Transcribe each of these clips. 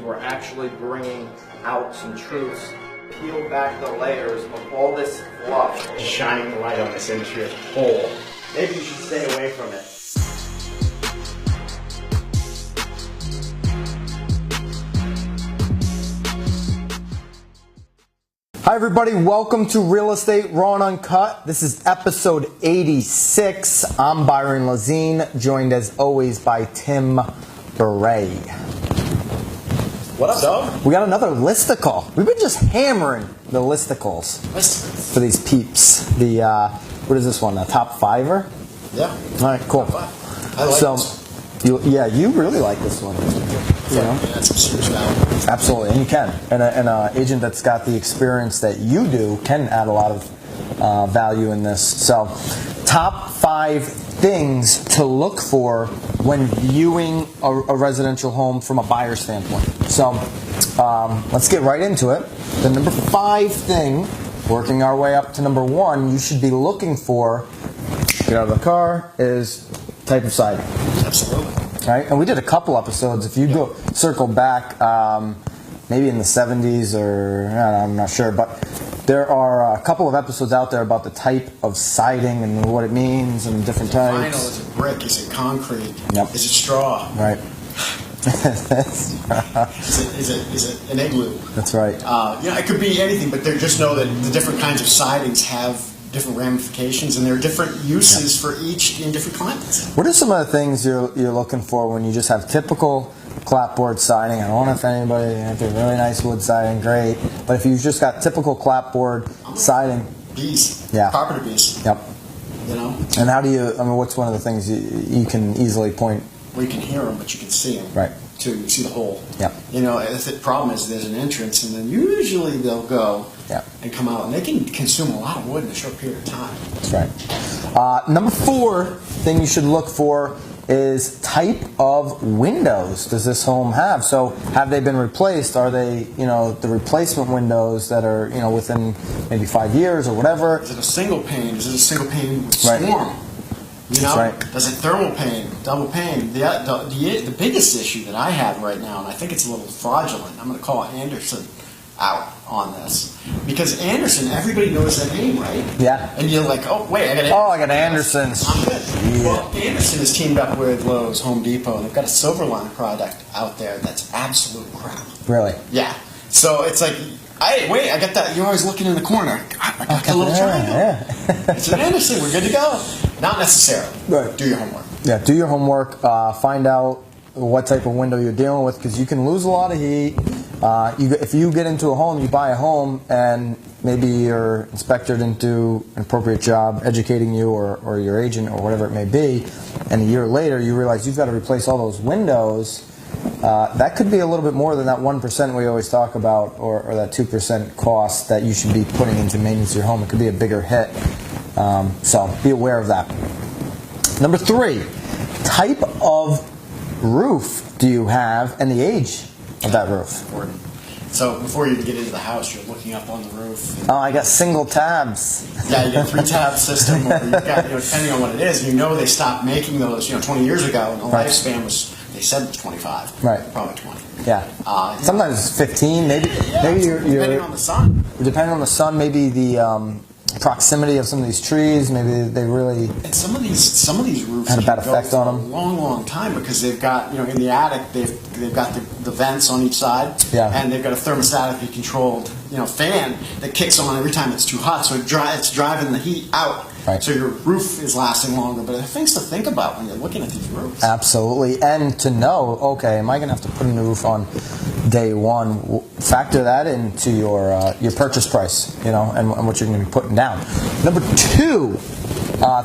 we're actually bringing out some truths, peel back the layers of all this fluff, shining light on this industry as a whole. Maybe you should stay away from it. Hi everybody, welcome to Real Estate Raw and Uncut. This is episode 86. I'm Byron Lazine, joined as always by Tim Beret. What up, dog? We got another listicle. We've been just hammering the listicles for these peeps. The what is this one? A top fiver? Yeah. All right, cool. I like this. You really like this one. You know? That's some serious value. Absolutely, and you can. And an agent that's got the experience that you do can add a lot of value in this. So, top 5 things to look for when viewing a residential home from a buyer standpoint. So, let's get right into it. The number 5 thing, working our way up to number 1, you should be looking for, get out of the car, is type of siding. Absolutely. Right, and we did a couple episodes. If you go circle back, maybe in the 70s or I'm not sure, but there are a couple of episodes out there about the type of siding and what it means and different types. Vinyl, is it brick? Is it concrete? Yep. Is it straw? Right. Is it an igloo? That's right. It could be anything, but just know that the different kinds of sidings have different ramifications, and there are different uses for each in different climates. What are some of the things you're looking for when you just have typical clapboard siding? I don't want to offend anybody. If they're really nice wood siding, great. But if you've just got typical clapboard siding, bees, yeah, carpenter bees. Yep. You know. And how do you? I mean, what's one of the things you can easily point? Well, you can hear them, but you can see them. Right. To see the hole. Yeah. You know, the problem is there's an entrance, and then usually they'll go and come out, and they can consume a lot of wood in a short period of time. That's right. Number 4 thing you should look for is type of windows does this home have? So have they been replaced? Are they, the replacement windows that are, within maybe 5 years or whatever? Is it a single pane? Is it a single pane with storm? Right. You know, right. Does it thermal pane, double pane? The biggest issue that I have right now, and I think it's a little fraudulent, I'm going to call Anderson out on this. Because Anderson, everybody knows that name, right? Yeah. And you're like, oh, wait, I got Anderson's. I'm good. Yeah. Well, Anderson has teamed up with Lowe's, Home Depot, and they've got a Silverline product out there that's absolute crap. Really? Yeah. So it's like, I got that. You're always looking in the corner. I got the little triangle. Yeah. It's an Anderson. We're good to go. Not necessarily. Right. Do your homework. Yeah, do your homework. Find out what type of window you're dealing with, because you can lose a lot of heat. If you get into a home, you buy a home, and maybe your inspector didn't do an appropriate job educating you or your agent or whatever it may be, and a year later you realize you've got to replace all those windows. That could be a little bit more than that 1% we always talk about, or that 2% cost that you should be putting into maintenance of your home. It could be a bigger hit. So be aware of that. Number 3, type of roof do you have and the age of that roof? Important. So before you get into the house, you're looking up on the roof. Oh, I got single tabs. Yeah, you got 3-tab system, or you've got, depending on what it is. They stopped making those, 20 years ago, and the lifespan was, they said it was 25. Right. Probably 20. Yeah. Sometimes it's 15. Maybe you're depending on the sun. Depending on the sun, maybe the proximity of some of these trees. Maybe they really. And some of these roofs had a bad effect on them. A long time, because they've got in the attic they've got the vents on each side. Yeah. And they've got a thermostatically controlled fan that kicks on every time it's too hot, so it's driving the heat out. Right. So your roof is lasting longer. But there are things to think about when you're looking at these roofs. Absolutely, and to know, okay, am I going to have to put a new roof on day one? Factor that into your purchase price, and what you're going to be putting down. Number 2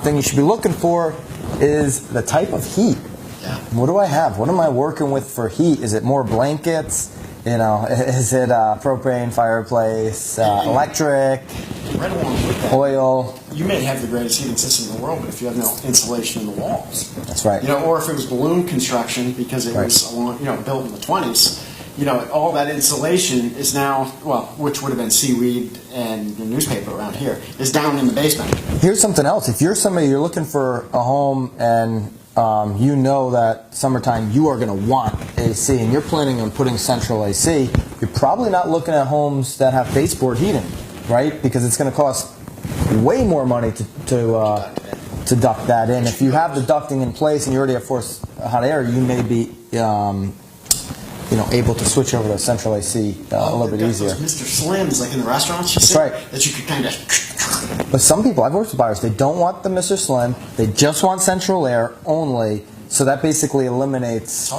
thing you should be looking for is the type of heat. Yeah. What do I have? What am I working with for heat? Is it more blankets? Is it propane fireplace, electric, right along with that, oil? You may have the greatest heating system in the world, but if you have no insulation in the walls, that's right. Or if it was balloon construction because it was built in the 20s, all that insulation is now, which would have been seaweed and the newspaper around here, is down in the basement. Here's something else. If you're somebody, you're looking for a home and you know that summertime you are going to want AC, and you're planning on putting central AC, you're probably not looking at homes that have baseboard heating, right? Because it's going to cost way more money to duct that in. If you have the ducting in place and you already have forced hot air, you may be able to switch over to central AC a little bit easier. Those Mr. Slims, like in the restaurants, you That's see, right. that you could kind of. But some people, I've worked with buyers, they don't want the Mr. Slim, they just want central air only, so that basically eliminates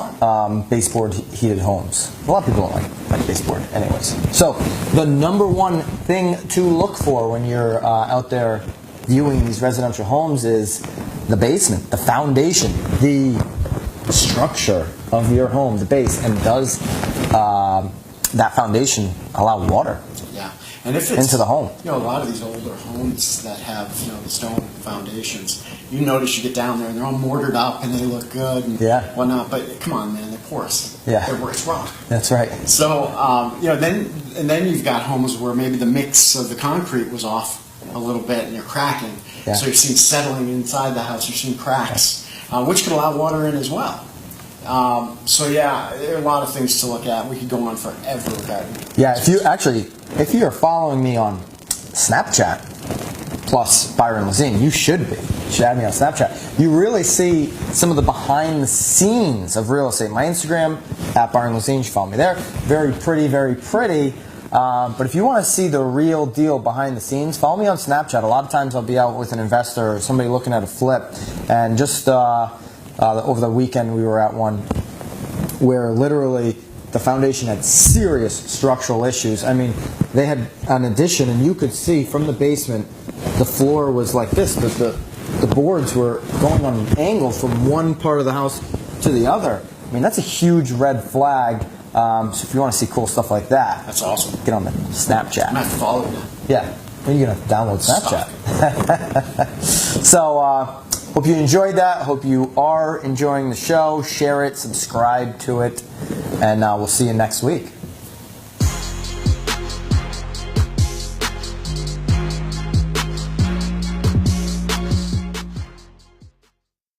baseboard heated homes. A lot of people don't like baseboard anyways. So the number one thing to look for when you're out there viewing these residential homes is the basement, the foundation, the structure of your home, the base, and does that foundation allow water? Yeah. And if it's into the home. A lot of these older homes that have, the stone foundations, you notice you get down there and they're all mortared up and they look good and whatnot, but come on, man, they're porous. Yeah. They're where it's rock. That's right. So, then you've got homes where maybe the mix of the concrete was off a little bit and you're cracking. Yeah. So you're seeing settling inside the house, you're seeing cracks, which could allow water in as well. There are a lot of things to look at. We could go on forever with that. Yeah, if you're following me on Snapchat, plus Byron Lazine, you should be. You should add me on Snapchat. You really see some of the behind the scenes of real estate. My Instagram, at Byron Lazine, you should follow me there. Very pretty, very pretty. But if you want to see the real deal behind the scenes, follow me on Snapchat. A lot of times I'll be out with an investor or somebody looking at a flip. And just over the weekend we were at one where literally the foundation had serious structural issues. I mean, they had an addition and you could see from the basement the floor was like this. The boards were going on an angle from one part of the house to the other. I mean, that's a huge red flag. So if you want to see cool stuff like that, that's awesome. Get on the Snapchat. I'm not following that. Yeah, well, you're going to download Snapchat. So, hope you enjoyed that. Hope you are enjoying the show. Share it, subscribe to it, and we'll see you next week.